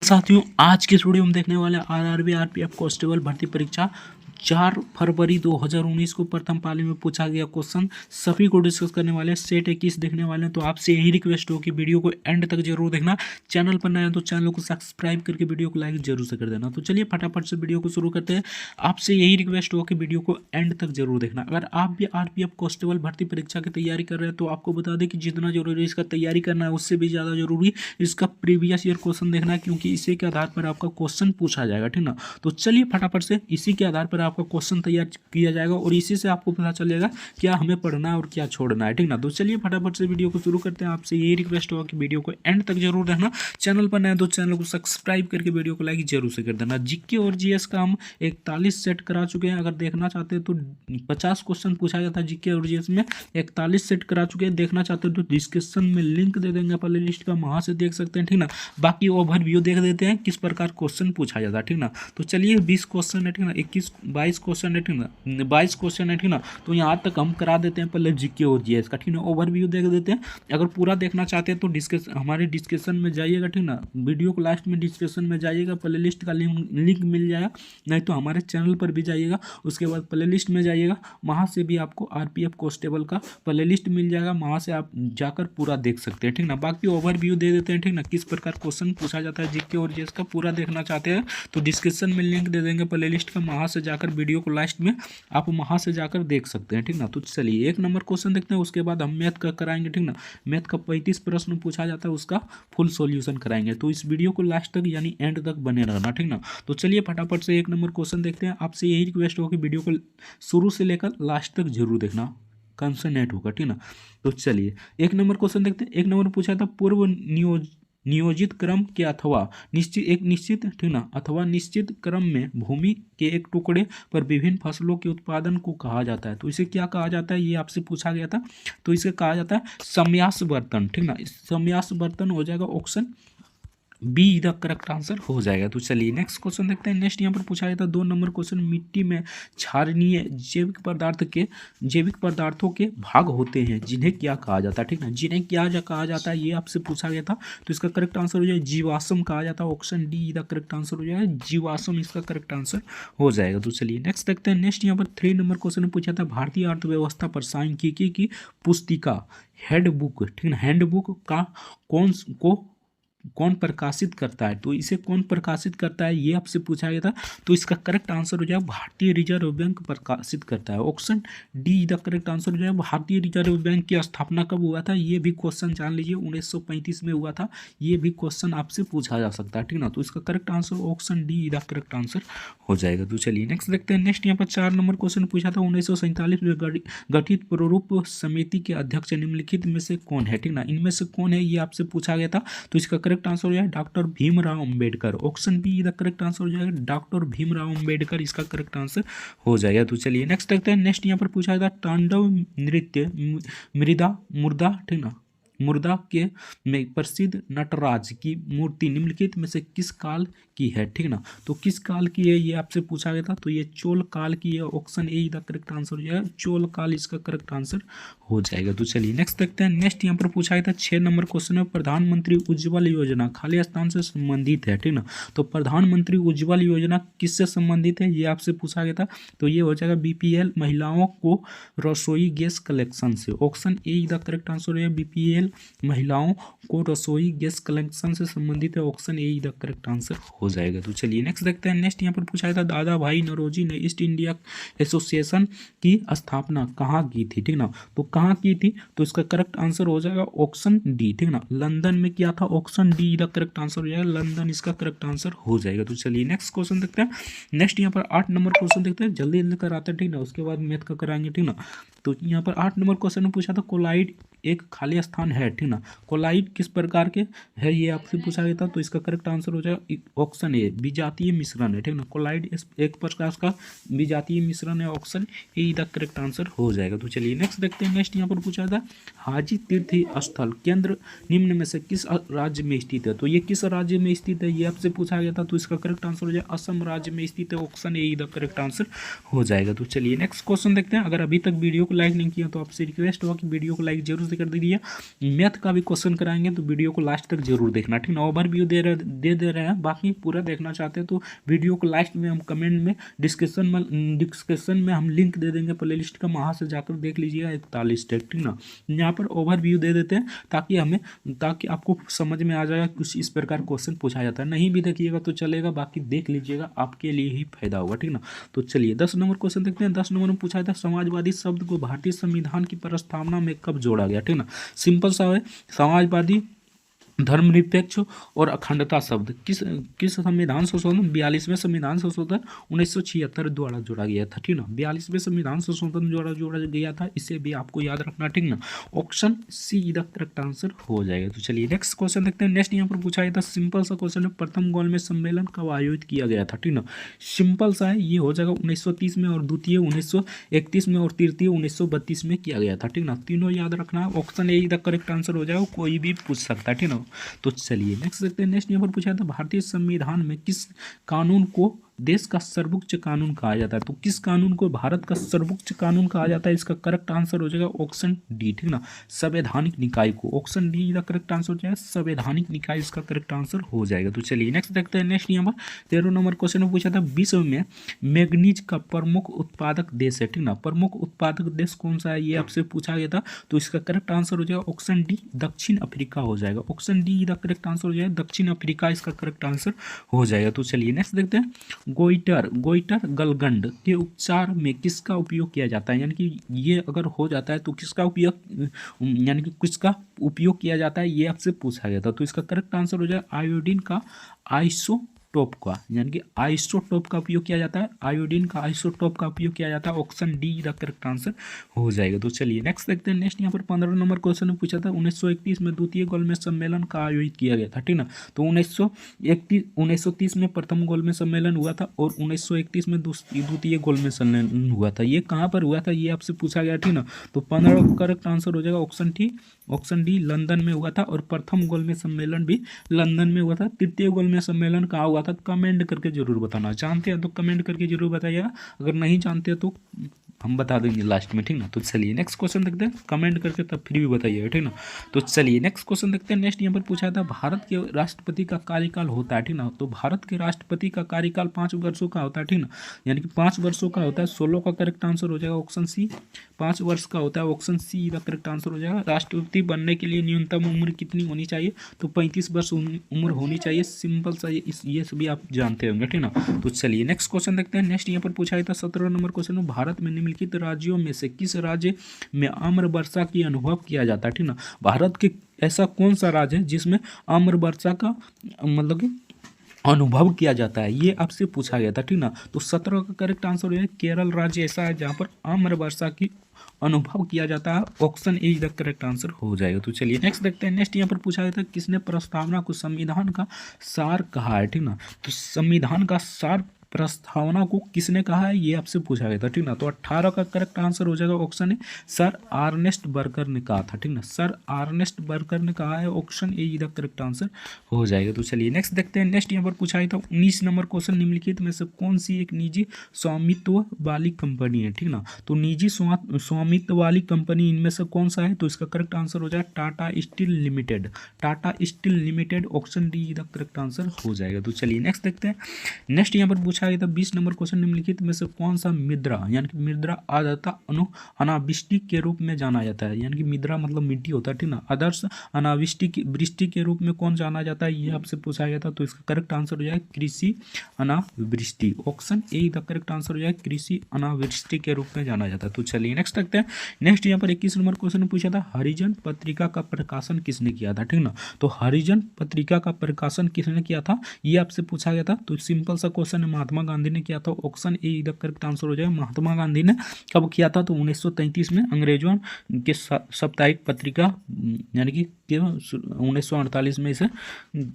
साथियों, आज के इस वीडियो में देखने वाले आरआरबी आरपीएफ कांस्टेबल भर्ती परीक्षा 4 फरवरी 2019 को प्रथम पाली में पूछा गया क्वेश्चन सभी को डिस्कस करने वाले हैं। सेट 21 देखने वाले हैं, तो आपसे यही रिक्वेस्ट हो कि वीडियो को एंड तक जरूर देखना। चैनल पर नया है तो चैनल को सब्सक्राइब करके वीडियो को लाइक जरूर से कर देना। तो चलिए फटाफट से वीडियो को शुरू करते हैं। आपसे यही रिक्वेस्ट हो कि वीडियो को एंड तक जरूर देखना। अगर आप भी आरपीएफ कांस्टेबल भर्ती परीक्षा की तैयारी कर रहे हैं तो आपको बता दें कि जितना जरूरी इसका तैयारी करना है उससे भी ज़्यादा जरूरी इसका प्रीवियस ईयर क्वेश्चन देखना है, क्योंकि इसी के आधार पर आपका क्वेश्चन पूछा जाएगा। ठीक ना, तो चलिए फटाफट से इसी के आधार पर आपका क्वेश्चन तैयार किया जाएगा और इसी से आपको पता चलेगा क्या हमें पढ़ना है और क्या छोड़ना है। ठीक ना, तो चलिए फटाफट से वीडियो को शुरू करते हैं। आपसे यही रिक्वेस्ट होगा कि वीडियो को एंड तक जरूर देखना। चैनल पर नए तो चैनल को सब्सक्राइब करके वीडियो को लाइक जरूर से कर देना। जीके और जीएस का हम 41 सेट करा चुके हैं। अगर देखना चाहते हैं तो 50 क्वेश्चन पूछा जाता है जीके और जीएस में, 41 सेट करा चुके हैं। देखना चाहते हैं तो डिस्क्रिप्शन में लिंक दे देंगे प्ले लिस्ट का, वहां से देख सकते हैं। ठीक ना, बाकी ओवरव्यू देख देते हैं किस प्रकार क्वेश्चन पूछा जाता है। ठीक ना, तो चलिए 20 क्वेश्चन है। ठीक ना, 22 क्वेश्चन है। ठीक ना, 22 क्वेश्चन है। ठीक ना, तो यहाँ तक हम करा देते हैं पहले जीके और जीएस का। ठीक ना, ओवरव्यू देख देते हैं। अगर पूरा देखना चाहते हैं तो हमारे डिस्क्रिप्शन में जाइएगा। ठीक ना, वीडियो को लास्ट में डिस्क्रिप्शन में जाइएगा, प्ले लिस्ट का लिंक मिल जाएगा। नहीं तो हमारे चैनल पर भी जाइएगा, उसके बाद प्ले लिस्ट में जाइएगा, वहाँ से भी आपको आरपीएफ कांस्टेबल का प्ले लिस्ट मिल जाएगा, वहाँ से आप जाकर पूरा देख सकते हैं। ठीक ना, बाकी ओवरव्यू दे देते हैं। ठीक ना, किस प्रकार क्वेश्चन पूछा जाता है जीके और जीएस का पूरा देखना चाहते हैं तो डिस्क्रिप्शन में लिंक दे देंगे प्ले लिस्ट का, वहाँ से जाकर वीडियो को लास्ट में आप वहाँ से जाकर देख सकते हैं। ठीक ना, तो चलिए 1 नंबर क्वेश्चन देखते हैं, उसके बाद हम मैथ का कराएंगे। ठीक ना, मैथ का 35 प्रश्न पूछा जाता है, उसका फुल सॉल्यूशन कराएंगे। तो इस वीडियो को लास्ट तक यानी एंड तक बने रहना। ठीक ना, तो चलिए फटाफट से 1 नंबर क्वेश्चन देखते हैं। आपसे यही रिक्वेस्ट हो कि वीडियो को शुरू से लेकर लास्ट तक जरूर देखना, कंसंट्रेट होगा। ठीक ना, तो चलिए 1 नंबर क्वेश्चन देखते हैं। 1 नंबर पूछा था पूर्व नियोजित क्रम के अथवा निश्चित ठीक ना अथवा निश्चित क्रम में भूमि के एक टुकड़े पर विभिन्न फसलों के उत्पादन को कहा जाता है। तो इसे क्या कहा जाता है, ये आपसे पूछा गया था। तो इसे कहा जाता है समयास बर्तन। ठीक ना, समयास बर्तन हो जाएगा option be the correct answer हो जाएगा। तो चलिए नेक्स्ट क्वेश्चन देखते हैं। नेक्स्ट यहाँ पर पूछा गया था 2 नंबर क्वेश्चन, मिट्टी में क्षारीय जैविक पदार्थों के भाग होते हैं जिन्हें क्या कहा जाता है। ठीक ना, जिन्हें क्या कहा जाता है ये आपसे पूछा गया था। तो इसका करेक्ट आंसर हो जाएगा जीवाश्म कहा जाता है, option D the correct answer हो जाएगा, जीवाश्म इसका करेक्ट आंसर हो जाएगा। तो चलिए नेक्स्ट देखते हैं। नेक्स्ट यहाँ पर 3 नंबर क्वेश्चन में पूछा था भारतीय अर्थव्यवस्था पर सांख्यिकी की पुस्तिका हैंडबुक, ठीक है, हैंडबुक का कौन प्रकाशित करता है। तो इसे कौन प्रकाशित करता है ये आपसे पूछा गया था। तो इसका करेक्ट आंसर हो जाएगा भारतीय रिजर्व बैंक प्रकाशित करता है, option D the correct answer हो जाएगा। भारतीय रिजर्व बैंक की स्थापना कब हुआ था ये भी क्वेश्चन जान लीजिए, 1935 में हुआ था। ये भी क्वेश्चन आपसे पूछा जा सकता है। ठीक ना, तो इसका correct answer option D the correct answer हो जाएगा। तो चलिए नेक्स्ट देखते हैं। नेक्स्ट यहाँ पर 4 नंबर क्वेश्चन पूछा था 1947 में गठित प्रारूप समिति के अध्यक्ष निम्नलिखित में से कौन है। ठीक ना, इनमें से कौन है ये आपसे पूछा गया था। तो इसका करेक्ट आंसर हो जाएगा doctor Bhimrao Ambedkar, option be the correct answer हो जाएगा, डॉक्टर भीमराव अंबेडकर इसका करेक्ट आंसर हो जाएगा। तो चलिए नेक्स्ट देखते हैं। नेक्स्ट यहाँ पर पूछा था तांडव नृत्य मुर्दा ठीक ना मुर्दा के में प्रसिद्ध नटराज की मूर्ति निम्नलिखित में से किस काल की है। ठीक ना, तो किस काल की है ये आपसे पूछा गया था। तो ये चोल काल की है, option A the correct answer हो जाएगा, चोल काल इसका करेक्ट आंसर हो जाएगा। तो चलिए नेक्स्ट देखते हैं। नेक्स्ट यहाँ पर पूछा गया था 6 नंबर क्वेश्चन में प्रधानमंत्री उज्ज्वल योजना खाली स्थान से संबंधित है। ठीक ना, तो प्रधानमंत्री उज्ज्वल योजना किससे संबंधित है ये आपसे पूछा गया था। तो ये हो जाएगा बीपीएल महिलाओं को रसोई गैस कलेक्शन से, option A the correct answer है, बीपीएल महिलाओं को रसोई गैस कलेक्शन से संबंधित है, option A the correct answer हो जाएगा। तो चलिए नेक्स्ट देखते हैं। नेक्स्ट यहाँ पर पूछा था दादा भाई नौरोजी ने ईस्ट इंडिया एसोसिएशन की स्थापना कहाँ की थी। ठीक ना, तो कहाँ की थी। तो इसका करेक्ट आंसर हो जाएगा ऑप्शन डी। ठीक ना, लंदन में किया था, option D the correct answer हो जाएगा, लंदन इसका करेक्ट आंसर हो जाएगा। तो चलिए नेक्स्ट क्वेश्चन देखते हैं। नेक्स्ट यहाँ पर 8 नंबर क्वेश्चन देखते हैं, जल्दी जल्दी कराते हैं। ठीक ना, उसके बाद मैथ का कराएंगे। ठीक ना, तो यहाँ पर 8 नंबर क्वेश्चन में पूछा था कोलाइड एक खाली स्थान है। ठीक ना, कोलाइड किस प्रकार के है ये आपसे पूछा गया था। तो इसका करेक्ट आंसर हो जाएगा ऑप्शन ए विजातीय मिश्रण है। ठीक ना, कोलाइड एक प्रकार का विजातीय मिश्रण है, option A the correct answer हो जाएगा। तो चलिए नेक्स्ट देखते हैं। नेक्स्ट यहाँ पर पूछा था हाजी तीर्थ स्थल केंद्र निम्न में से किस राज्य में स्थित है। तो ये किस राज्य में स्थित है ये आपसे पूछा गया था। तो इसका करेक्ट आंसर हो जाएगा असम राज्य में स्थित है, option A the correct answer हो जाएगा। तो चलिए नेक्स्ट क्वेश्चन देखते हैं। अगर अभी तक वीडियो को लाइक नहीं किया तो आपसे रिक्वेस्ट होगा कि वीडियो को लाइक जरूर से कर दीजिए। मैथ का भी क्वेश्चन कराएंगे तो वीडियो को लास्ट तक जरूर देखना, ठीक ना। ओवरव्यू दे रहे हैं, बाकी पूरा देखना चाहते हैं तो वीडियो को लास्ट में हम कमेंट में डिस्क्रिप्शन में हम लिंक दे देंगे प्ले लिस्ट का, वहाँ से जाकर देख लीजिएगा 41 टेक, ठीक ना। यहाँ पर ओवरव्यू दे देते हैं ताकि आपको समझ में आ जाएगा कुछ इस प्रकार क्वेश्चन पूछा जाता है। नहीं भी देखिएगा तो चलेगा, बाकी देख लीजिएगा, आपके लिए ही फायदा होगा, ठीक ना। तो चलिए 10 नंबर क्वेश्चन देखते हैं। 10 नंबर में पूछा था समाजवादी शब्द को भारतीय संविधान की प्रस्तावना में कब जोड़ा गया, ठीक ना। सिंपल सा है, समाजवादी, धर्मनिरपेक्ष और अखंडता शब्द किस संविधान संशोधन 42वें संविधान संशोधन 1976 द्वारा जोड़ा गया था, ठीक ना। 42वें संविधान संशोधन द्वारा जोड़ा गया था, इसे भी आपको याद रखना, ठीक ना। ऑप्शन सी इधर करेक्ट आंसर हो जाएगा। तो चलिए नेक्स्ट क्वेश्चन देखते हैं। नेक्स्ट यहाँ पर पूछा गया था, सिंपल सा क्वेश्चन है, प्रथम गोलमेज सम्मेलन कब आयोजित किया गया था, ठीक ना। सिंपल सा है, ये हो जाएगा 1930 में और द्वितीय 1931 में और तृतीय 1932 में किया गया था, ठीक ना। तीनों याद रखना है, ऑप्शन ए इधर करेक्ट आंसर हो जाएगा, कोई भी पूछ सकता है, ठीक ना। तो चलिए नेक्स्ट देखते हैं। नेक्स्ट यहाँ पर पूछा था, भारतीय संविधान में किस कानून को देश का सर्वोच्च कानून कहा जाता है। तो किस कानून को भारत का सर्वोच्च कानून कहा जाता है, इसका करेक्ट आंसर हो जाएगा ऑप्शन डी, ठीक ना, संवैधानिक निकाय को। ऑप्शन डी का करेक्ट आंसर हो जाएगा संवैधानिक निकाय, इसका करेक्ट आंसर हो जाएगा। तो चलिए नेक्स्ट देखते हैं। नेक्स्ट यहाँ पर 13 नंबर क्वेश्चन में पूछा था, विश्व में मैग्नीज का प्रमुख उत्पादक देश है, ठीक ना। प्रमुख उत्पादक देश कौन सा है, ये आपसे पूछा गया था, तो इसका करेक्ट आंसर हो जाएगा ऑप्शन डी, दक्षिण अफ्रीका हो जाएगा। ऑप्शन डी का करेक्ट आंसर हो जाएगा दक्षिण अफ्रीका, इसका करेक्ट आंसर हो जाएगा। तो चलिए नेक्स्ट देखते हैं। गोइटर गलगंड के उपचार में किसका उपयोग किया जाता है, यानी कि ये अगर हो जाता है तो किसका उपयोग, यानी कि किसका उपयोग किया जाता है, ये आपसे पूछा गया था। तो इसका करेक्ट आंसर हो जाएगा आयोडीन का आइसोटोप का, यानी कि आइसोटोप का उपयोग किया जाता है, आयोडीन का आइसोटोप का उपयोग किया जाता है। ऑप्शन डी का करेक्ट आंसर हो जाएगा। तो चलिए नेक्स्ट देखते हैं। नेक्स्ट यहाँ पर 15 नंबर क्वेश्चन में पूछा था, 1931 में द्वितीय गोलमेज सम्मेलन का आयोजित किया गया था, ठीक ना। तो 1930 में प्रथम गोलमेज सम्मेलन हुआ था और 1931 में द्वितीय गोलमेज सम्मेलन हुआ था। ये कहाँ पर हुआ था, ये आपसे पूछा गया, ठीक ना। तो 15 करेक्ट आंसर हो जाएगा ऑप्शन डी लंदन में हुआ था, और प्रथम गोलमेज सम्मेलन भी लंदन में हुआ था। तृतीय गोलमेज सम्मेलन कहाँ हुआ था, कमेंट करके जरूर बताना। जानते हैं तो कमेंट करके जरूर बताइएगा, अगर नहीं जानते तो हम बता देंगे लास्ट में, ठीक ना। तो चलिए नेक्स्ट क्वेश्चन देखते हैं, कमेंट करके तब फिर भी बताइएगा, ठीक ना। तो चलिए नेक्स्ट क्वेश्चन देखते हैं। नेक्स्ट यहाँ पर पूछा था, भारत के राष्ट्रपति का कार्यकाल होता है, ठीक ना। तो भारत के राष्ट्रपति का कार्यकाल 5 वर्षों का होता है, ठीक ना, यानी कि 5 वर्षों का होता है। 16 का करेक्ट आंसर हो जाएगा ऑप्शन सी, 5 वर्ष का होता है। ऑप्शन सी का करेक्ट आंसर हो जाएगा। राष्ट्रपति बनने के लिए न्यूनतम उम्र कितनी होनी चाहिए, तो 35 वर्ष उम्र होनी चाहिए। सिंपल सा ये सभी आप जानते होंगे, ठीक ना। तो चलिए नेक्स्ट क्वेश्चन देखते हैं। नेक्स्ट यहाँ पर पूछा गया था 17 नंबर क्वेश्चन में, भारत में निम्नलिखित राज्यों में से किस राज्य में आम्र वर्षा की अनुभव किया जाता है, ठीक ना। भारत के ऐसा कौन सा राज्य है जिसमें आम्र वर्षा का मतलब कि अनुभव किया जाता है, ये आपसे पूछा गया था, ठीक ना। तो 17 का करेक्ट आंसर है केरल राज्य ऐसा है जहाँ पर आम्र वर्षा की अनुभव किया जाता है। Option A the correct answer हो जाएगा। तो चलिए नेक्स्ट देखते हैं। नेक्स्ट यहाँ पर पूछा गया था, किसने प्रस्तावना को संविधान का सार कहा है, ठीक ना। तो संविधान का सार प्रस्तावना को किसने कहा है, ये आपसे पूछा गया था, ठीक ना। तो 18 का करेक्ट आंसर हो जाएगा option A, sir Ernest Burger ने कहा था, ठीक ना। सर अर्नेस्ट बर्गर ने कहा है, ऑप्शन ए इधर करेक्ट आंसर हो जाएगा। तो चलिए नेक्स्ट देखते हैं। नेक्स्ट यहाँ पर पूछा गया था 19 नंबर क्वेश्चन, निम्नलिखित में से कौन सी एक निजी स्वामित्व वाली कंपनी है, ठीक ना। तो निजी स्वामित्व वाली कंपनी इनमें से कौन सा है, तो इसका करेक्ट आंसर हो जाएगा Tata steel limited. Tata steel limited, option D इधर करेक्ट आंसर हो जाएगा। तो चलिए नेक्स्ट देखते हैं। नेक्स्ट यहाँ पर पूछा गया था 20 नंबर क्वेश्चन, निम्नलिखित में से कौन सा मृदा, यानी कि मृदा आर्द्रता अनावृष्टि के रूप में जाना जाता है, यानी कि मृदा मतलब मिट्टी होता है, ठीक ना। आदर्श वृष्टि के रूप में कौन जाना जाता है, ये आपसे पूछा गया था। तो इसका करेक्ट आंसर हो जाएगा कृषि अनावृष्टि। Option A the correct answer हो जाएगा कृषि अनावृष्टि के रूप में जाना जाता है। तो चलिए नेक्स्ट देखते हैं। नेक्स्ट यहाँ पर 21 नंबर क्वेश्चन में पूछा था, हरिजन पत्रिका का प्रकाशन किसने किया था, ठीक ना। तो हरिजन पत्रिका का प्रकाशन किसने किया था, ये आपसे पूछा गया था। तो सिंपल सा क्वेश्चन है, महात्मा गांधी ने किया था। ऑप्शन ए इधर करेक्ट आंसर हो जाएगा। महात्मा गांधी ने कब किया था, तो 1933 में अंग्रेजों के साप्ताहिक पत्रिका, यानी कि 1948 में इसे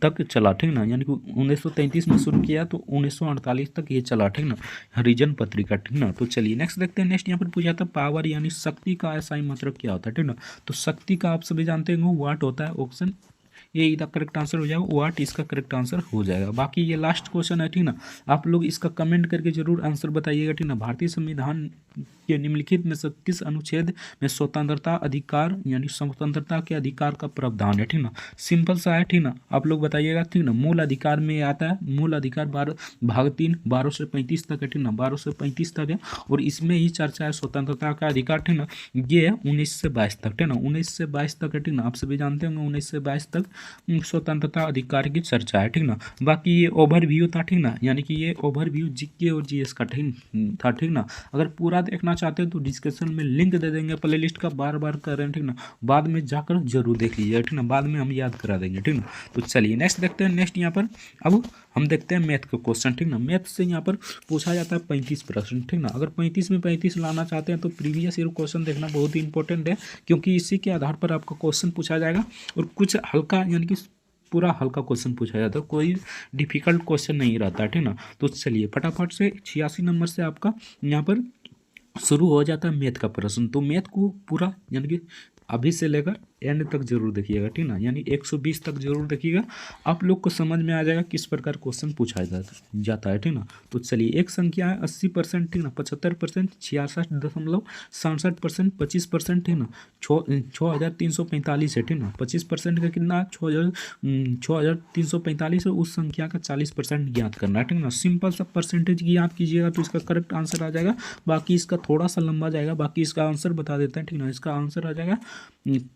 तक चला, ठीक ना। यानी कि 1933 में शुरू किया तो 1948 तक ये चला, ठीक ना, हरिजन पत्रिका, ठीक ना। तो चलिए नेक्स्ट देखते हैं। नेक्स्ट यहाँ पर पूछा था, पावर यानी शक्ति का ऐसा ही मतलब क्या होता है, ठीक ना। तो शक्ति का आप सभी जानते होंगे वाट होता है। ऑप्शन ये द करेक्ट आंसर हो जाएगा, वाट इसका करेक्ट आंसर हो जाएगा। बाकी ये लास्ट क्वेश्चन है, ठीक ना, आप लोग इसका कमेंट करके जरूर आंसर बताइएगा, ठीक ना। भारतीय संविधान के निम्नलिखित में से किस अनुच्छेद में स्वतंत्रता अधिकार यानी स्वतंत्रता के अधिकार का प्रावधान है, ठीक ना। सिंपल सा है, ठीक ना, आप लोग बताइएगा, ठीक ना। मूल अधिकार में आता है, मूल अधिकार भाग 3 12 से 35 तक है, ठीक ना, 12 से 35 तक है, और इसमें ही चर्चा है स्वतंत्रता का अधिकार, ठीक ना। ये है 19 से 22 तक, ठीक ना, 19 से 22 तक है, ठीक ना। आप सभी जानते होंगे 19 से 22 तक स्वतंत्रता अधिकार की चर्चा है, ठीक ना। बाकी ये ओवरव्यू था, ठीक ना, यानी कि ये ओवरव्यू जीके और जीएस का था, ठीक ना। अगर पूरा देखना चाहते हैं तो डिस्क्रिप्शन में लिंक दे देंगे प्लेलिस्ट का, बार बार कर रहे हैं, ठीक ना, बाद में जाकर जरूर देख लीजिएगा, ठीक ना, बाद में हम याद करा देंगे, ठीक ना। तो चलिए नेक्स्ट देखते हैं। नेक्स्ट यहाँ पर अब हम देखते हैं मैथ का क्वेश्चन, ठीक ना। मैथ से यहाँ पर पूछा जाता है 35 प्रश्न, ठीक ना। अगर 35 में 35 लाना चाहते हैं तो प्रीवियस ईयर क्वेश्चन देखना बहुत ही इंपॉर्टेंट है, क्योंकि इसी के आधार पर आपका क्वेश्चन पूछा जाएगा, और कुछ हल्का यानी कि पूरा हल्का क्वेश्चन पूछा जाता है, कोई डिफिकल्ट क्वेश्चन नहीं रहता है, ठीक ना। तो चलिए फटाफट से 86 नंबर से आपका यहाँ पर शुरू हो जाता है मैथ का प्रश्न। तो मैथ को पूरा यानी कि अभी से लेकर एंड तक जरूर देखिएगा, ठीक ना, यानी 120 तक जरूर देखिएगा, आप लोग को समझ में आ जाएगा किस प्रकार क्वेश्चन पूछा जाता है, ठीक ना। तो चलिए एक संख्या है 80%, ठीक ना, 75%, 66.67%, 25%, ठीक ना, 6345 है, ठीक ना। 25% का कितना है 6345 है, उस संख्या का 40% ज्ञात करना है, ठीक ना। सिंपल सा परसेंटेज ज्ञात कीजिएगा तो इसका करेक्ट आंसर आ जाएगा। बाकी इसका थोड़ा सा लंबा जाएगा, बाकी इसका आंसर बता देते हैं, ठीक ना। इसका आंसर आ जाएगा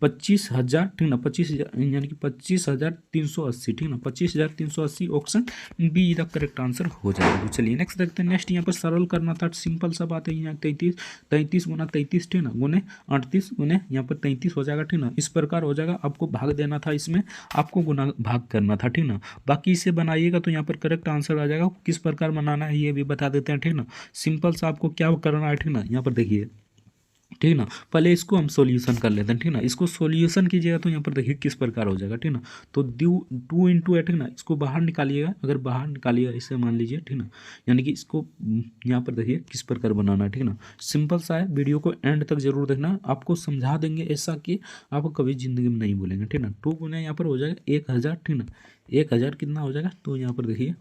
25,000, ठीक ना, 25,000 यानी कि 25,380, ठीक ना, 25,380 option be the correct answer हो जाएगा। तो चलिए नेक्स्ट देखते हैं। नेक्स्ट यहाँ पर सरल करना था, सिंपल सा बात है, यहाँ 33 गुना 33, ठीक ना, गुने 38 गुने यहाँ पर 33 हो जाएगा, ठीक ना। इस प्रकार हो जाएगा, आपको भाग देना था, इसमें आपको गुना भाग करना था, ठीक ना। बाकी इसे बनाइएगा तो यहाँ पर करेक्ट आंसर आ जाएगा। किस प्रकार बनाना है ये भी बता देते हैं, ठीक ना। सिंपल सा आपको क्या करना है, ठीक ना, यहाँ पर देखिए, ठीक ना। पहले इसको हम सॉल्यूशन कर लेते हैं, ठीक ना। इसको सॉल्यूशन कीजिएगा तो यहाँ पर देखिए किस प्रकार हो जाएगा, ठीक ना। तो 2 इंटू है, ठीक ना, इसको बाहर निकालिएगा, अगर बाहर निकालिएगा इसे मान लीजिए, ठीक ना, यानी कि इसको यहाँ पर देखिए किस प्रकार बनाना है, ठीक ना। सिंपल सा है, वीडियो को एंड तक जरूर देखना, आपको समझा देंगे ऐसा कि आप कभी जिंदगी में नहीं भूलेंगे, ठीक ना। 2 गुना यहाँ पर हो जाएगा 1000, ठीक ना, 1000 कितना हो जाएगा, तो यहाँ पर देखिए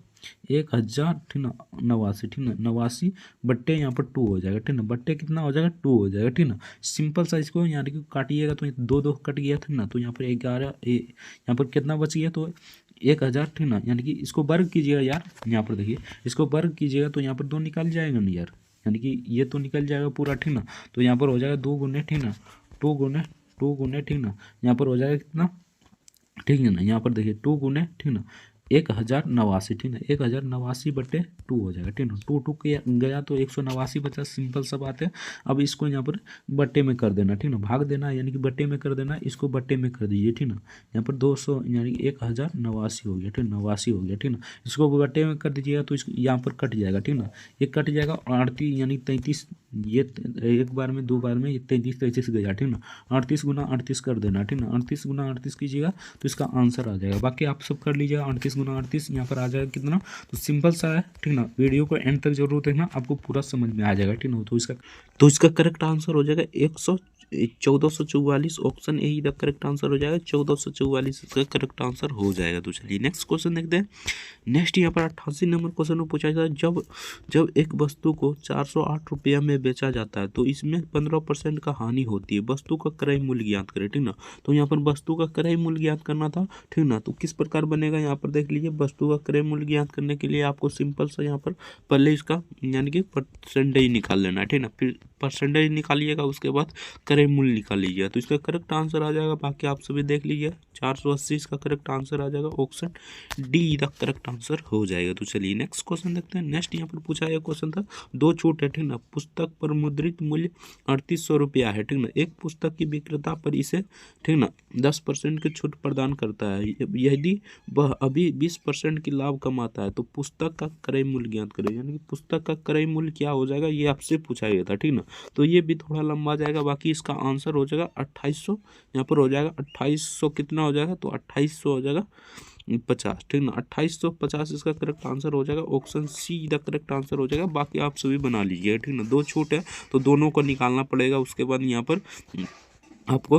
1000, ठीक ना, 89, ठीक ना, 89 बट्टे यहाँ पर 2 हो जाएगा, ठीक ना, बट्टे कितना हो जाएगा 2 हो जाएगा, ठीक ना। सिंपल सा इसको यहाँ देखिए काटिएगा तो 2 कट गया, ठीक ना, तो यहाँ पर 11 यहाँ पर कितना बच गया, तो 1000, ठीक ना, यानी कि इसको वर्ग कीजिएगा यार, यहाँ पर देखिए इसको वर्ग कीजिएगा तो यहाँ पर 2 निकल जाएगा ना यार, यानी कि ये तो निकल जाएगा पूरा, ठीक ना। तो यहाँ पर हो जाएगा 2 गुने, ठीक ना, 2 गुने, ठीक ना, यहाँ पर हो जाएगा कितना, ठीक है ना, यहाँ पर देखिए 2 गुने, ठीक ना, 1089, ठीक ना, 1089 बटे 2 हो जाएगा, ठीक ना। 2 गया तो 189 बचा, सिंपल सा बात है। अब इसको यहाँ पर बट्टे में कर देना, ठीक ना, भाग देना यानी कि बट्टे में कर देना, इसको बट्टे में कर दीजिए, ठीक ना। यहाँ पर 200 यानी कि 1089 हो गया, ठीक ना, 89 हो गया, ठीक ना। इसको बट्टे में कर दीजिएगा तो इसको यहाँ पर कट जाएगा, ठीक ना, ये कट जाएगा, 38 यानी 33, ये एक बार में 2 बार में ये 33 गया, ठीक ना। 38 गुना 38 कर देना, ठीक ना, 38 गुना 38 कीजिएगा तो इसका आंसर आ जाएगा। बाकी आप सब कर लीजिएगा, 38 गुना 38 यहाँ पर आ जाएगा कितना, तो सिंपल सा है, ठीक ना। वीडियो को एंड तक जरूर देखना, आपको पूरा समझ में आ जाएगा, ठीक ना। तो इसका करेक्ट आंसर हो जाएगा 1444, option A he the correct answer हो जाएगा, 1444 इसका करेक्ट आंसर हो जाएगा। तो चलिए नेक्स्ट क्वेश्चन देखते हैं। नेक्स्ट यहाँ पर 88 नंबर क्वेश्चन में पूछा जाता है, जब एक वस्तु को 408 रुपया में बेचा जाता है तो इसमें 15% का हानि होती है, वस्तु का क्रय मूल्य ज्ञात करें, ठीक ना। तो यहाँ पर वस्तु का क्रय मूल्य ज्ञात करना था, ठीक ना। तो किस प्रकार बनेगा, यहाँ पर देख लीजिए, वस्तु का क्रय मूल्य ज्ञात करने के लिए आपको सिंपल सा यहाँ पर पहले इसका यानी कि परसेंटेज निकाल लेना है, ठीक ना। फिर परसेंटेज निकालिएगा, उसके बाद क्रय मूल्य निकाल लीजिएगा तो इसका करेक्ट आंसर आ जाएगा। बाकी आप सभी देख लीजिए, 480 इसका करेक्ट आंसर आ जाएगा, option D the correct answer हो जाएगा। तो चलिए नेक्स्ट क्वेश्चन देखते हैं। नेक्स्ट यहाँ पर पूछा गया क्वेश्चन था, 2 छूट है, ठीक ना। पुस्तक पर मुद्रित मूल्य 3800 रुपया है, ठीक ना। एक पुस्तक की विक्रेता पर इसे, ठीक ना, 10% की छूट प्रदान करता है, यदि वह अभी 20% की लाभ कमाता है तो पुस्तक का क्रय मूल्य ज्ञात करें, यानी कि पुस्तक का क्रय मूल्य क्या हो जाएगा, ये आपसे पूछा गया था, ठीक ना। तो ये भी थोड़ा लंबा जाएगा, बाकी इसका आंसर हो जाएगा 2800, यहाँ पर हो जाएगा 2800 कितना हो जाएगा, तो 2800 हो जाएगा 50, ठीक ना, 2850 इसका करेक्ट आंसर हो जाएगा, option see the correct answer हो जाएगा। बाकी आप सभी बना लीजिएगा, ठीक ना। 2 छूट है तो दोनों को निकालना पड़ेगा, उसके बाद यहाँ पर आपको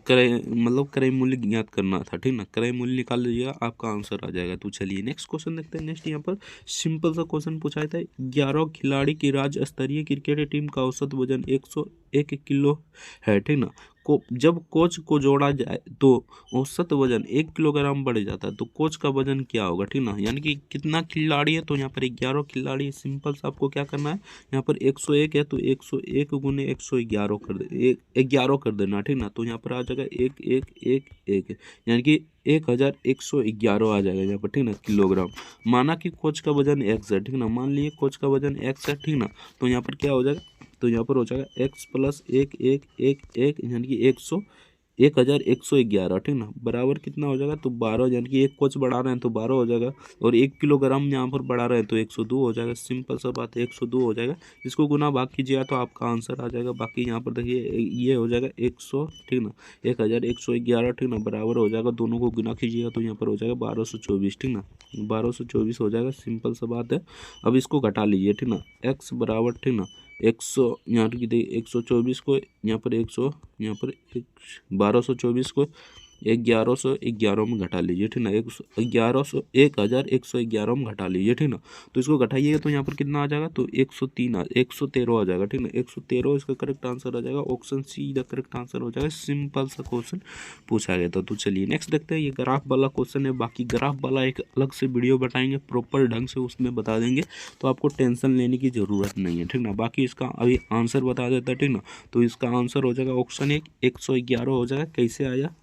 क्रय मतलब क्रय मूल्य ज्ञात करना था, ठीक ना। क्रय मूल्य निकाल लीजिएगा, आपका आंसर आ जाएगा। तो चलिए नेक्स्ट क्वेश्चन देखते हैं। नेक्स्ट यहाँ पर सिंपल सा क्वेश्चन पूछा था, 11 खिलाड़ी की राज्य स्तरीय क्रिकेट टीम का औसत वजन 101 किलो है, ठीक ना। जब कोच को जोड़ा जाए तो औसत वजन 1 किलोग्राम बढ़ जाता है, तो कोच का वजन क्या होगा, ठीक ना। यानी कि कितना खिलाड़ी है, तो यहाँ पर 11 खिलाड़ी। सिंपल सा आपको क्या करना है, यहाँ पर 101 है तो 101 गुने 111 कर दे, 11 कर देना, ठीक ना। तो यहाँ पर आ जाएगा 1 यानी कि 1111 आ जाएगा यहाँ पर, ठीक ना, किलोग्राम। माना कि कोच का वजन एक्स है, ठीक ना। मान लिए कोच का वजन एक्स है, ठीक ना। तो यहाँ पर क्या हो जाएगा, तो यहाँ पर हो जाएगा एक्स प्लस 1 यानी कि 1111, ठीक ना, बराबर कितना हो जाएगा, तो 12। यानी कि एक कोच बढ़ा रहे हैं तो 12 हो जाएगा, और 1 किलोग्राम यहाँ पर बढ़ा रहे हैं तो 102 हो जाएगा। सिंपल सा बात है, 102 हो जाएगा। इसको गुना भाग कीजिएगा तो आपका आंसर आ जाएगा। बाकी यहाँ पर देखिए ये हो जाएगा 100, ठीक ना, 1111, ठीक ना, बराबर हो जाएगा। दोनों को गुना कीजिएगा तो यहाँ पर हो जाएगा 1224, ठीक ना, 1224 हो जाएगा। सिंपल सा बात है। अब इसको घटा लीजिए, ठीक ना, एक्स बराबर, ठीक ना, 100, यहाँ की देखिए 124 को यहाँ पर 100, यहाँ पर 1224 को 1111 में घटा लीजिए, ठीक ना। 1111 में घटा लीजिए, ठीक ना। तो इसको घटाइएगा तो यहाँ पर कितना आ जाएगा, तो 113 आ जाएगा, ठीक ना। 113 इसका करेक्ट आंसर आ जाएगा। Option see the correct answer हो जाएगा। सिंपल सा क्वेश्चन पूछा गया था। तो चलिए नेक्स्ट देखते हैं। ये ग्राफ वाला क्वेश्चन है। बाकी ग्राफ वाला एक अलग से वीडियो बताएंगे, प्रॉपर ढंग से उसमें बता देंगे, तो आपको टेंशन लेने की ज़रूरत नहीं है, ठीक ना। बाकी इसका अभी आंसर बता देता है, ठीक ना। तो इसका आंसर हो जाएगा ऑप्शन 111 हो जाएगा। कैसे आया,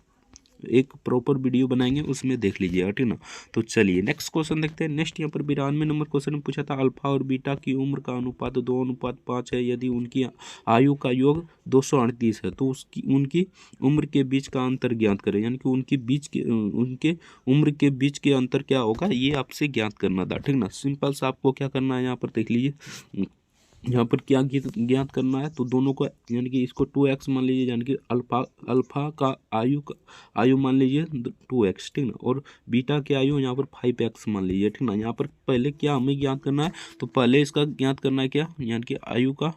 एक प्रॉपर वीडियो बनाएंगे, उसमें देख लीजिएगा, ठीक ना। तो चलिए नेक्स्ट क्वेश्चन देखते हैं। नेक्स्ट यहाँ पर 92 नंबर क्वेश्चन में पूछा था, अल्फा और बीटा की उम्र का अनुपात 2:5 है। यदि उनकी आयु का योग 238 है तो उसकी उनकी उम्र के बीच का अंतर ज्ञात करें। यानी कि उनके उम्र के बीच के अंतर क्या होगा, ये आपसे ज्ञात करना था, ठीक ना। सिंपल सा आपको क्या करना है, यहाँ पर देख लीजिए, यहाँ पर क्या ज्ञात करना है, तो दोनों को, यानी कि इसको 2x मान लीजिए, यानी कि अल्फा का आयु मान लीजिए 2x, ठीक ना, और बीटा की आयु यहाँ पर 5x मान लीजिए, ठीक ना। यहाँ पर पहले क्या हमें ज्ञात करना है, तो पहले इसका ज्ञात करना है क्या, यानी कि आयु का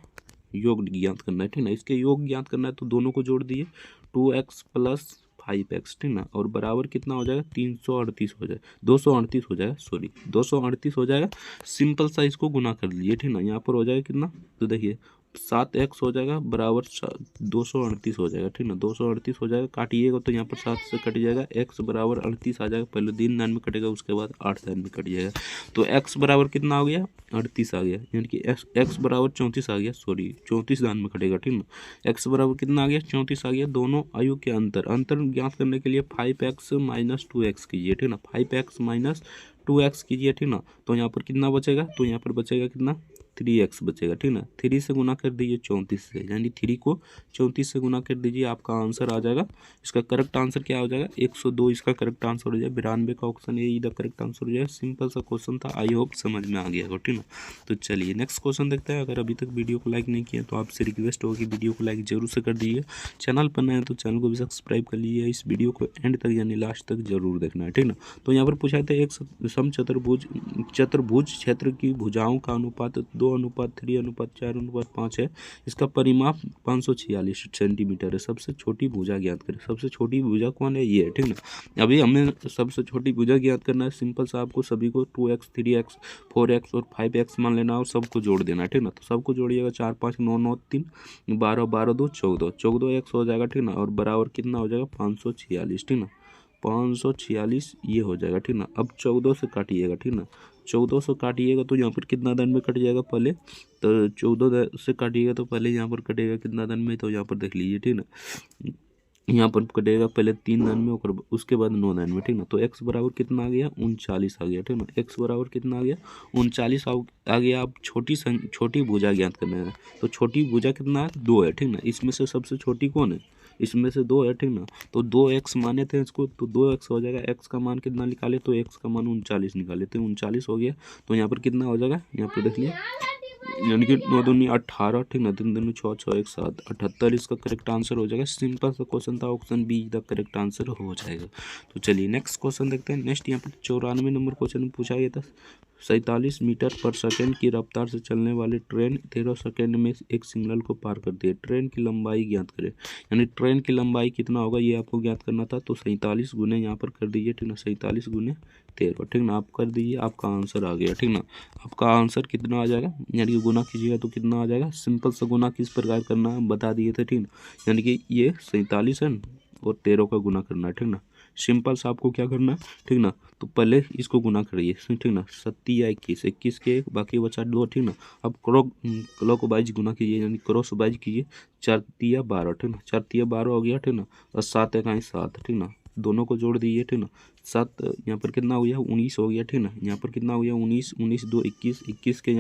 योग ज्ञात करना है, ठीक ना। इसके योग ज्ञात करना है तो दोनों को जोड़ दिए, 2x प्लस 5x, ठीक ना, और बराबर कितना हो जाएगा, 338 हो जाएगा, 238 हो जाएगा, सॉरी 238 हो जाएगा। सिंपल सा इसको गुना कर लीजिए, ठीक ना। यहाँ पर हो जाएगा कितना, तो देखिए 7x हो जाएगा बराबर 238 हो जाएगा, ठीक ना। 238 हो जाएगा, काटिएगा तो यहाँ पर 7 से कट जाएगा, x बराबर 38 आ जाएगा। पहले 3 दान में कटेगा, उसके बाद 8 दान में कट जाएगा। तो x बराबर कितना हो गया, 38 आ गया, यानी कि x बराबर 34 आ गया, सॉरी 34 दान में कटेगा, ठीक ना। x बराबर कितना आ गया, 34 आ गया। दोनों आयु के अंतर ज्ञात करने के लिए 5x माइनस 2x कीजिए, ठीक ना, 5x माइनस 2x कीजिए, ठीक ना। तो यहाँ पर कितना बचेगा, तो यहाँ पर बचेगा कितना, 3x बचेगा, ठीक ना। 3 से गुना कर दीजिए 34 से, यानी 3 को 34 से गुना कर दीजिए, आपका आंसर आ जाएगा। इसका करेक्ट आंसर क्या हो जाएगा, 102 इसका करेक्ट आंसर हो जाएगा। 92 का ऑप्शन ए इधर करेक्ट आंसर हो जाएगा। सिंपल सा क्वेश्चन था, आई होप समझ में आ गया होगा, ठीक ना। तो चलिए नेक्स्ट क्वेश्चन देखते हैं। अगर अभी तक वीडियो को लाइक नहीं किया तो आपसे रिक्वेस्ट होगी वीडियो को लाइक जरूर से कर दीजिए। चैनल पर नए हैं तो चैनल को भी सब्सक्राइब कर लीजिए। इस वीडियो को एंड तक यानी लास्ट तक जरूर देखना है, ठीक ना। तो यहाँ पर पूछा था, एक चतुर्भुज क्षेत्र की भुजाओं का अनुपात 2:3:4:5 है। इसका परिमाप 546 सेंटीमीटर है। सबसे छोटी भुजा ज्ञात करें। सबसे छोटी भुजा कौन है, ये है, ठीक ना। अभी हमें सबसे छोटी भुजा ज्ञात करना है। सिंपल सा आपको सभी को 2x 3x 4x और 5x मान लेना और सबको जोड़ देना है, ठीक ना। तो सबको जोड़िएगा, 4 5 9 9 3 12 12 2 14 14 x हो जाएगा, ठीक ना, और बराबर कितना हो जाएगा, 546, ठीक ना। 546 ये हो जाएगा, ठीक ना। अब 14 से काटिएगा, ठीक ना। 14 से काटिएगा तो यहाँ पर कितना दंड में कट जाएगा, पहले तो 14 से काटिएगा तो पहले यहाँ पर कटेगा कितना दंड में, तो यहाँ पर देख लीजिए, ठीक ना। यहाँ पर कटेगा पहले 3 दान में, उसके बाद 9 दान में, ठीक ना। तो x बराबर कितना आ गया, 39 आ गया, ठीक ना। x बराबर कितना आ गया, 39 आ गया। अब छोटी भुजा ज्ञात करना है। तो छोटी भुजा कितना है, 2 है, ठीक ना। इसमें से सबसे छोटी कौन है, इसमें से 2 है, ठीक ना। तो 2x माने थे इसको, तो 2x हो जाएगा। x का मान कितना निकाले, तो x का मान 39 निकाले, तो 39 हो गया। तो यहाँ पर कितना हो जाएगा, यहाँ पर देख लिया, यानी कि 9 दूनी 18, ठीक ना, 3 दूनी 6 6 1 7 78 इसका करेक्ट आंसर हो जाएगा। सिंपल सा क्वेश्चन था, option be the correct answer हो जाएगा। तो चलिए नेक्स्ट क्वेश्चन देखते हैं। नेक्स्ट यहाँ पर 94 नंबर क्वेश्चन में पूछा गया था, 47 मीटर पर सेकंड की रफ्तार से चलने वाली ट्रेन 13 सेकंड में एक सिग्नल को पार करती है। ट्रेन की लंबाई ज्ञात करें। यानी ट्रेन की लंबाई कितना होगा ये आपको ज्ञात करना था। तो 47 गुने यहाँ पर कर दीजिए, ठीक ना, 47 गुने 13, ठीक ना, आप कर दीजिए, आपका आंसर आ गया, ठीक ना। आपका आंसर कितना आ जाएगा, यानी कि गुना कीजिएगा तो कितना आ जाएगा। सिंपल सा गुना किस प्रकार करना है बता दिए थे, ठीक ना। यानी कि ये 47 है और 13 का गुना करना है, ठीक ना। सिंपल सा आपको क्या करना है, ठीक ना। तो पहले इसको गुना करिए, ठीक ना। 7 या 21, 21 के एक बाकी बचा 2, ठीक ना। अब क्लॉक वाइज गुना कीजिए, यानी क्रॉस वाइज कीजिए। 4 या 12, ठीक ना, 4 या 12 हो गया, ठीक ना। और 7 1 7, ठीक ना, दोनों को जोड़ दीजिए, ठीक ना। 7 यहाँ पर कितना हो गया, 19 हो गया, ठीक ना। यहाँ पर कितना हो गया, 19, 19 2 21, 21 के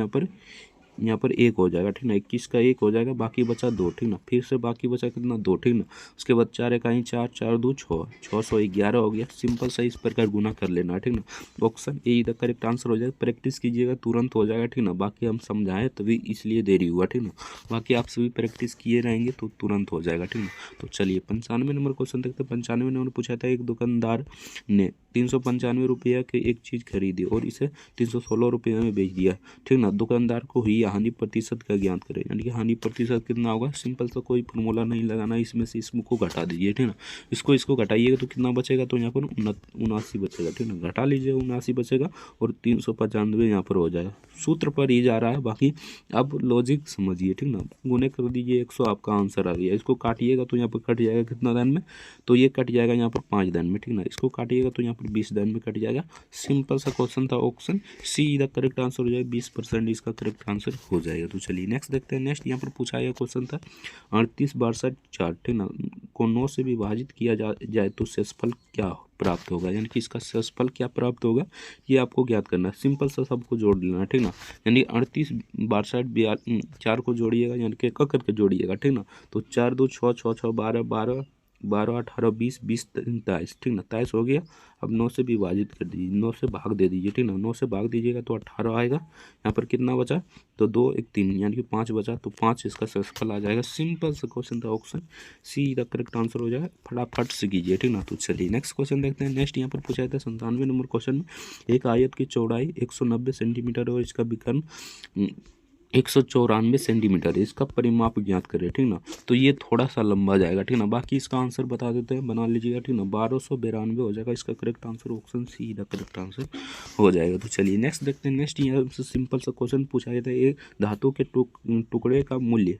यहाँ पर 1 हो जाएगा, ठीक ना। 21 का 1 हो जाएगा, बाकी बचा 2, ठीक ना। फिर से बाकी बचा कितना, 2, ठीक ना। उसके बाद 4 1 4, 4 2 6, 611 हो गया। सिंपल सा इस प्रकार गुना कर लेना है, ठीक ना। ऑप्शन ए इधर करेक्ट आंसर हो जाएगा। प्रैक्टिस कीजिएगा तुरंत हो जाएगा, ठीक ना। बाकी हम समझाएं तभी इसलिए देरी हुआ, ठीक ना। बाकी आप सभी प्रैक्टिस किए रहेंगे तो तुरंत हो जाएगा, ठीक ना। तो चलिए 95 नंबर क्वेश्चन देखते हैं। 95 नंबर पूछा था, एक दुकानदार ने 395 रुपये की एक चीज़ खरीदी और इसे 316 रुपये में बेच दिया, ठीक ना। दुकानदार को हुई हानि प्रतिशत का ज्ञात करें। यानी कि हानि प्रतिशत कितना होगा। सिंपल सा कोई फॉर्मूला नहीं लगाना, इसमें से इसको घटा दीजिए, ठीक ना। इसको घटाइएगा तो कितना बचेगा, तो यहाँ पर 79 बचेगा, ठीक ना। घटा लीजिए, 79 बचेगा और 395 यहाँ पर हो जाएगा। सूत्र पर ही जा रहा है, बाकी अब लॉजिक समझिए, ठीक ना। गुने कर दीजिए 100, आपका आंसर आ गया। इसको काटिएगा तो यहाँ पर कट जाएगा कितना दान में, तो ये कट जाएगा यहाँ पर 5 दान में, ठीक ना। इसको काटिएगा तो यहाँ पर 20 दान में कट जाएगा। सिंपल सा क्वेश्चन था। ऑप्शन सी इधर करेक्ट आंसर हो जाएगा। 20% इसका करेक्ट आंसर हो जाएगा। तो चलिए नेक्स्ट देखते हैं। नेक्स्ट यहाँ पर पूछा गया क्वेश्चन था 38 62 4, ठीक ना, को 9 से विभाजित किया जाए तो शेषफल क्या प्राप्त होगा। यानी कि इसका शेषफल क्या प्राप्त होगा ये आपको ज्ञात करना है। सिंपल सा सबको जोड़ लेना है, ठीक ना। यानी 38 62 4 को जोड़िएगा, यानी कि करके जोड़िएगा, ठीक ना। तो 4 2 6 6 6 12 12 12 18 20 20 23, ठीक ना, 23 हो गया। अब 9 से विभाजित कर दीजिए, 9 से भाग दे दीजिए, ठीक ना। 9 से भाग दीजिएगा तो 18 आएगा। यहाँ पर कितना बचा, तो 2 1 3, यानी कि 5 बचा, तो 5 इसका शेषफल आ जाएगा। सिंपल सा क्वेश्चन था। Option see the correct answer हो जाएगा। फटाफट से कीजिए, ठीक ना। तो चलिए नेक्स्ट क्वेश्चन देखते हैं। नेक्स्ट यहाँ पर पूछा था 97 नंबर क्वेश्चन में, एक आयत की चौड़ाई 190 सेंटीमीटर और इसका विकर्ण 194 सेंटीमीटर है। इसका परिमाप ज्ञात करें, ठीक ना। तो ये थोड़ा सा लंबा जाएगा, ठीक ना। बाकी इसका आंसर बता देते हैं, बना लीजिएगा, ठीक ना। 1292 हो जाएगा इसका correct answer. Option see the correct answer हो जाएगा। तो चलिए नेक्स्ट देखते हैं। नेक्स्ट यहाँ से सिंपल सा क्वेश्चन पूछा गया था, एक धातु के टुकड़े का मूल्य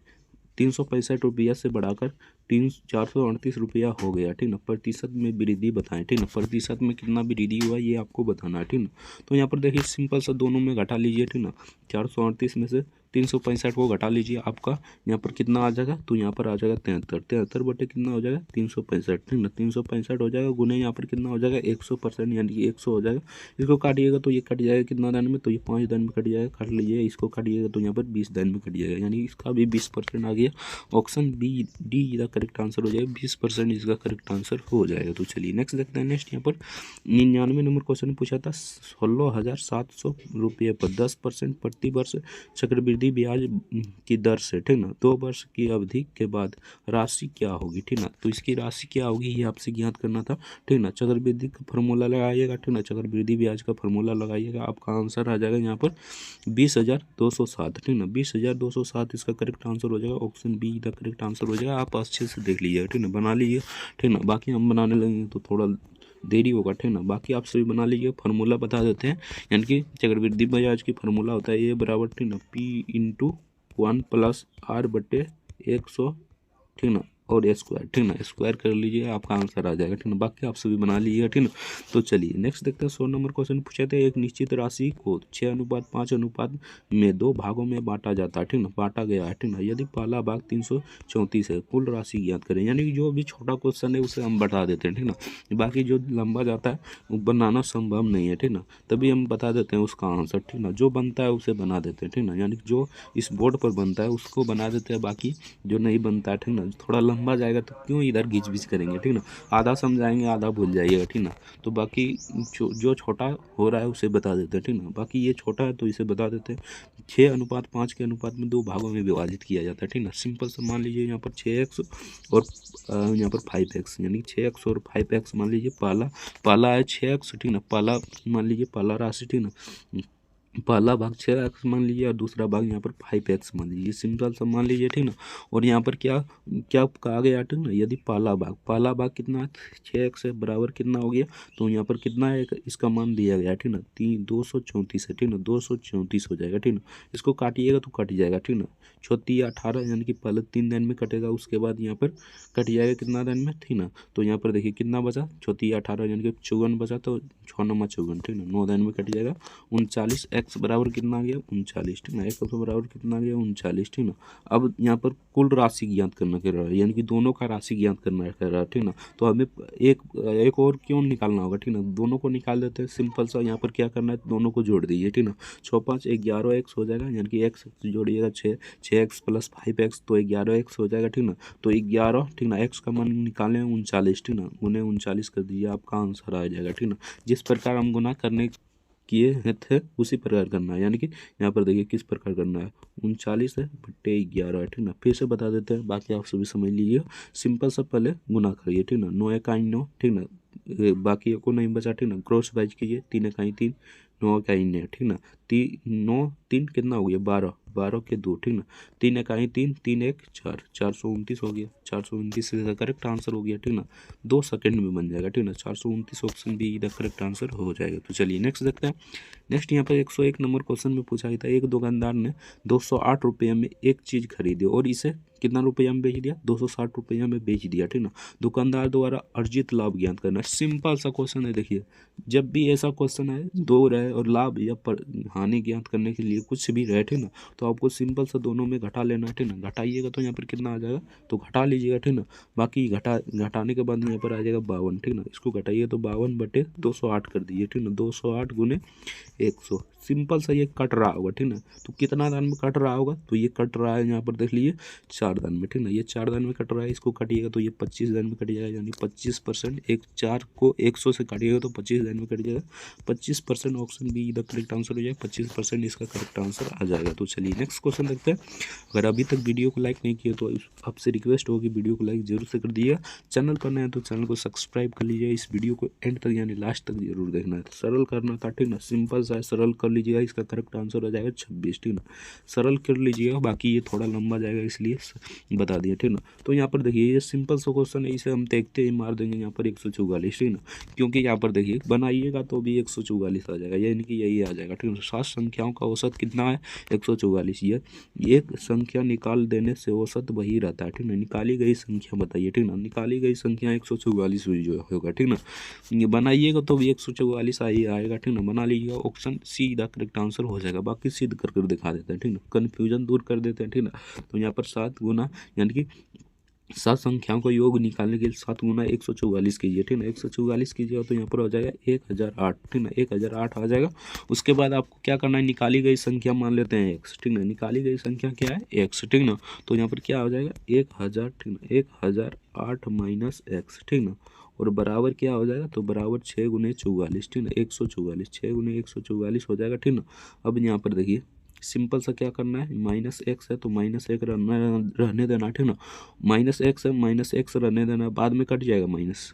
365 रुपया से बढ़ाकर 438 रुपया हो गया, ठीक ना। प्रतिशत में वृद्धि बताएं, ठीक ना। प्रतिशत में कितना वृद्धि हुआ ये आपको बताना है, ठीक ना। तो यहाँ पर देखिए सिंपल सा दोनों में घटा लीजिए, ठीक ना। 438 में से 365 को घटा लीजिए, आपका यहाँ पर कितना आ जाएगा, तो यहाँ पर आ जाएगा 73। 73 बटे कितना हो जाएगा 365, ठीक ना। 365 हो जाएगा, गुने यहाँ पर कितना हो जाएगा 100%, यानी कि 100 हो जाएगा। इसको काटिएगा तो ये कट जाएगा कितना दान में, तो ये 5 दान में कट जाएगा। काट लीजिए, इसको काटिएगा तो यहाँ पर 20 दान में कट जाएगा, यानी इसका भी 20% आ गया। ऑप्शन बी डी का करेक्ट आंसर हो जाएगा। 20% इसका करेक्ट आंसर हो जाएगा। तो चलिए नेक्स्ट देखते हैं। नेक्स्ट यहाँ पर 99 नंबर क्वेश्चन पूछा था, 16,700 रुपये पर 10% प्रति वर्ष चक्रवृद्धि ब्याज की दर से, ठीक ना, 2 वर्ष की अवधि के बाद राशि क्या होगी, ठीक ना। तो इसकी राशि क्या होगी ये आपसे ज्ञात करना था, ठीक ना। चक्रवृद्धि का फॉर्मूला लगाइएगा, ठीक ना। चक्रवृद्धि ब्याज का फॉर्मूला लगाइएगा, आपका आंसर आ जाएगा यहाँ पर 20,207, ठीक ना। 20,207 इसका करेक्ट आंसर हो जाएगा। ऑप्शन बी का करेक्ट आंसर हो जाएगा। आप अच्छे से देख लीजिएगा, ठीक ना, बना लीजिए, ठीक ना। बाकी हम बनाने लगेंगे तो थोड़ा देरी होगा, ठीक ना। बाकी आप सभी बना लीजिए। फार्मूला बता देते हैं, यानी कि चक्रवृद्धि ब्याज की फार्मूला होता है ये बराबर, ठीक ना, P/1 + R/100, ठीक ना, और स्क्वायर, ठीक ना। स्क्वायर कर लीजिए, आपका आंसर आ जाएगा, ठीक ना। बाकी आप सभी बना लीजिएगा, ठीक ना। तो चलिए नेक्स्ट देखते हैं। 100 नंबर क्वेश्चन पूछे थे, एक निश्चित राशि को 6:5 अनुपात में 2 भागों में बांटा जाता है, ठीक ना, बांटा गया है, ठीक ना। यदि पहला भाग 334 है, कुल राशि ज्ञात करें। यानी कि जो भी छोटा क्वेश्चन है उसे हम बता देते हैं, ठीक ना। बाकी जो लंबा जाता है वो बनाना संभव नहीं है, ठीक ना, तभी हम बता देते हैं उसका आंसर, ठीक ना। जो बनता है उसे बना देते हैं, ठीक ना। यानी जो इस बोर्ड पर बनता है उसको बना देते हैं, बाकी जो नहीं बनता है, ठीक ना, थोड़ा लंबा जाएगा तो क्यों इधर घिच बिच करेंगे, ठीक ना। आधा समझाएंगे आधा भूल जाइएगा, ठीक ना। तो बाकी जो छोटा हो रहा है उसे बता देते हैं, ठीक ना। बाकी ये छोटा है तो इसे बता देते हैं। 6:5 के अनुपात में 2 भागों में विभाजित किया जाता है, ठीक ना। सिंपल से मान लीजिए यहाँ पर 6x और यहाँ पर 5x, यानी 6x और 5x मान लीजिए। पहला है 6x, ठीक ना। पहला मान लीजिए पहला राशि, ठीक ना। पहला भाग 6x मान लीजिए और दूसरा भाग यहाँ पर 5x मान लीजिए, सिंपल सा मान लीजिए, ठीक ना। और यहाँ पर क्या क्या कहा गया, ठीक ना, यदि पहला भाग कितना है 6x है बराबर कितना हो गया, तो यहाँ पर कितना है इसका मान दिया गया, ठीक ना, 234 है, ठीक ना, 234 हो जाएगा, ठीक ना। इसको काटिएगा तो कट जाएगा, ठीक ना, 18 यानी कि पहले 3 दिन में कटेगा, उसके बाद यहाँ पर कट जाएगा कितना दिन में, ठीक ना। तो यहाँ पर देखिए कितना बचा 18 यानी कि 54 बचा, तो 6 9 54, ठीक ना, 9 दिन में कट जाएगा 39। x बराबर कितना आ गया 39, ठीक ना, x बराबर कितना आ गया 39, ठीक ना। अब यहाँ पर कुल राशि ज्ञात करना कह रहा है, यानी कि दोनों का राशि ज्ञात करना कह रहा है, ठीक ना। तो हमें एक और क्यों निकालना होगा, ठीक ना, दोनों को निकाल देते हैं, सिंपल सा। यहाँ पर क्या करना है, दोनों को जोड़ दीजिए, ठीक ना, 6 5 11x हो जाएगा, यानी कि x जोड़िएगा 6x प्लस 5x तो 11x हो जाएगा, ठीक ना। तो 11, ठीक ना, x का मान निकालें 39, ठीक ना, गुने 39 कर दीजिए, आपका आंसर आ जाएगा, ठीक ना। जिस प्रकार हम गुना करने किए थे उसी प्रकार करना है, यानी कि यहाँ पर देखिए किस प्रकार करना है, 39 है बट्टे 11 है, ठीक ना। फिर से बता देते हैं, बाकी आप सभी समझ लीजिए। सिंपल सा पहले गुना करिए, ठीक ना, 9 इकाई 9, ठीक ना, बाकी को नहीं बचा, ठीक ना, क्रॉस वाइज कीजिए, 3 इकाई 3, 9 इकाई 9, ठीक ना, 9 3 कितना हो गया 12, 12 के 2, ठीक ना, 3 इकाई 3, 3 1 4, 429 हो गया, 429 इसका करेक्ट आंसर हो गया, ठीक ना, 2 सेकंड में बन जाएगा, ठीक ना, 429 option be the correct answer हो जाएगा। तो चलिए नेक्स्ट देखते हैं। नेक्स्ट यहाँ पर 101 नंबर क्वेश्चन में पूछा गया था, एक दुकानदार ने 208 रुपये में एक चीज़ खरीदी और इसे कितना रुपया में बेच दिया, 260 रुपया में बेच दिया, ठीक ना। दुकानदार द्वारा अर्जित लाभ ज्ञात करना, सिंपल सा क्वेश्चन है। देखिए जब भी ऐसा क्वेश्चन है, दो रहे और लाभ या हानि ज्ञात करने के लिए कुछ भी रहे, ठीक ना, तो आपको सिंपल सा दोनों में घटा लेना है, ठीक ना। घटाइएगा तो यहाँ पर कितना आ जाएगा, तो घटा लीजिएगा, ठीक ना। बाकी घटाने के बाद यहाँ पर आ जाएगा 52, ठीक ना, इसको घटाइए तो 52 बटे 208 कर दीजिए, ठीक ना, 208 गुने 100, सिंपल सा ये कट रहा होगा, ठीक ना। तो कितना दान में कट रहा होगा, तो ये कट रहा है यहाँ पर देख लीजिए 4 दान में, ठीक ना, ये 4 दान में कट रहा है, इसको काटिएगा तो ये 25 दान में कट जाएगा, यानी 25%, एक 4 को 100 से काटिएगा तो 25 दान में कट जाएगा, 25%, option be the correct answer हो जाएगा, 25% इसका करेक्ट आंसर आ जाएगा। तो चलिए नेक्स्ट क्वेश्चन देखते हैं। अगर अभी तक वीडियो को लाइक नहीं किया तो आपसे रिक्वेस्ट होगी वीडियो को लाइक जरूर से कर दिए, चैनल पर नए हैं तो चैनल को सब्सक्राइब कर लीजिए, इस वीडियो को एंड तक यानी लास्ट तक जरूर देखना है। सरल करना था, ठीक ना, सिंपल सा है, सरल कर लीजिएगा, इसका करेक्ट आंसर हो जाएगा 26, ठीक ना, सरल कर लीजिएगा, बाकी ये थोड़ा लंबा जाएगा इसलिए बता दिया, ठीक ना। तो यहाँ पर देखिए ये सिंपल सा क्वेश्चन है, इसे हम देखते ही मार देंगे यहाँ पर 144, ठीक ना, क्योंकि यहाँ पर देखिए बनाइएगा तो भी 144 आ जाएगा, यानी कि यही आ जाएगा, ठीक है। 7 संख्याओं का औसत कितना है 144, ये एक संख्या निकाल देने से औसत वही रहता है, ठीक ना। निकाली गई संख्या बताइए, ठीक ना, निकाली गई संख्या 144 जो होगा, ठीक ना। ये बनाइएगा तो भी 144 ही आएगा, ठीक ना। बना लीजिएगा, option see the correct answer हो जाएगा, बाकी सिद्ध कर दिखा देते हैं, ठीक ना, कन्फ्यूजन दूर कर देते हैं, ठीक ना। तो यहाँ पर 7 गुना यानी कि 7 संख्याओं का योग निकालने के लिए 7 गुना 144 कीजिए, ठीक ना, 144 कीजिएगा तो यहाँ पर हो जाएगा 1008, ठीक ना, 1008 आ जाएगा। उसके बाद आपको क्या करना है, निकाली गई संख्या मान लेते हैं x, ठीक ना, निकाली गई संख्या क्या है x, ठीक ना। तो यहाँ पर क्या हो जाएगा 1000, ठीक ना, 1008 माइनस x, ठीक ना, और बराबर क्या हो जाएगा, तो बराबर 6 गुने 44, ठीक ना, 144, 6 गुने 144 हो जाएगा, ठीक ना। अब यहाँ पर देखिए सिंपल सा क्या करना है, माइनस एक्स है तो माइनस एक रहने देना, ठीक ना, माइनस एक्स है माइनस एक्स रहने देना, बाद में कट जाएगा माइनस,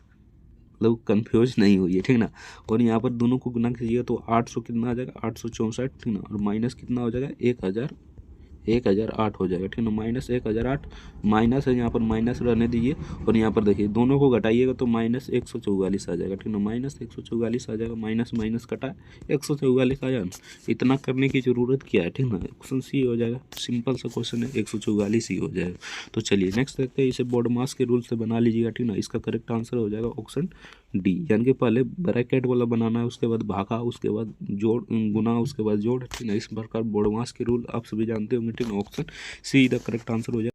मतलब कंफ्यूज नहीं हुई है, ठीक ना। और यहाँ पर दोनों को गुना कीजिएगा तो 800 कितना आ जाएगा 864, ठीक ना, और माइनस कितना हो जाएगा 1008 हो जाएगा, ठीक ना, माइनस 1008, माइनस है यहाँ पर माइनस रहने दीजिए, और यहाँ पर देखिए दोनों को घटाइएगा तो माइनस 144 आ जाएगा, ठीक ना, माइनस 144 आ जाएगा, माइनस माइनस कटा 144 आ जाएगा। इतना करने की ज़रूरत क्या है, ठीक ना, ऑप्शन सी हो जाएगा, सिंपल सा क्वेश्चन है, 144 ही हो जाएगा। तो चलिए नेक्स्ट देखते हैं, इसे बोर्ड मास के रूल से बना लीजिएगा, ठीक ना, इसका करेक्ट आंसर हो जाएगा ऑप्शन डी, यानी कि पहले ब्रैकेट वाला बनाना है, उसके बाद भागा, उसके बाद जोड़ गुना, उसके बाद जोड़, ठीक ना, इस प्रकार बोर्ड मास के रूल आप सभी जानते होंगे, ठीक ना, option see the correct answer हो जाएगा।